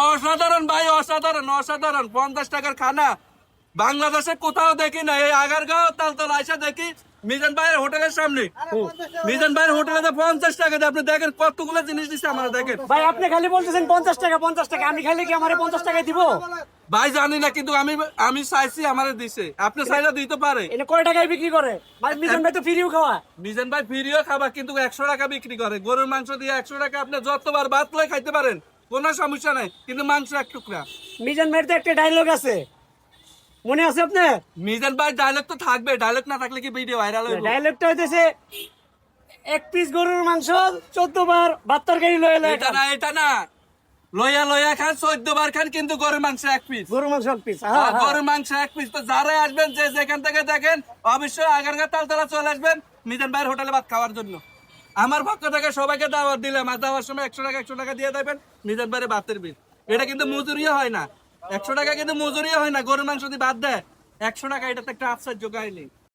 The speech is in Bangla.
অসাধারণ ভাই, অসাধারণ অসাধারণ। 50 টাকার খানা বাংলাদেশে কোথাও দেখি না। এই আগারগাঁও তালতলা আইসা দেখি মিজান ভাইয়ের হোটেলের সামনে। মিজান ভাইয়ের হোটেলে 50 টাকা দিয়ে আপনি দেখেন কতগুলো জিনিস দিচ্ছে আমার। দেখেন ভাই আপনি খালি বলতেছেন 50 টাকা 50 টাকা, আমি খালি কি আমারে 50 টাকা দিব? ভাই জানি না, কিন্তু আমি চাইছি আমারে দিছে। আপনি চাইলে দিতে পারে। এটা কয় টাকায় বিক্রি করে? ভাই মিজান ভাই তো ফ্রিও খাওয়া। মিজান ভাই ফ্রিও খাবার, কিন্তু 100 টাকা বিক্রি করে। গরুর মাংস দিয়ে 100 টাকা আপনি যতবার ভাত লয় খাইতে পারেন, কোনো সমস্যা নাই, কিন্তু মাংস এক টুকরা। মিজান ভাইয়ের তো একটা ডায়লগ আছে, মনে আছে আপনার? মিজান ভাই ডায়লগ তো থাকবে, ডায়লগ না থাকলে কি ভিডিও ভাইরাল হবে? ডায়লগটা হইতেছে এক পিস গরুর মাংস 14 বার ভাত তরকারি লয়ে লয়ে এটা না, এটা না, লইয়া লইয়া খান 14 বার খান, কিন্তু গরুর মাংস এক পিস। গরুর মাংস এক পিস। গরুর মাংস এক পিস। তো যারাই আসবেন, যে যেখান থেকে দেখেন, অবশ্যই আগারগাঁও তালতলা চলে আসবেন মিজান ভাইয়ের হোটেলে ভাত খাওয়ার জন্য। আমার পক্ষ থেকে সবাইকে দাওয়াত দিলাম। আর দেওয়ার সময় 100 টাকা দিয়ে দেবেন মিজান ভাইয়ের ভাতের বিল। এটা কিন্তু মজুরিও হয় না, 100 টাকা কিন্তু মজুরিও হয় না। গরুর মাংস দিয়ে ভাত দেয় 100 টাকা, এটা তো একটা আশ্চর্য কাহিনী।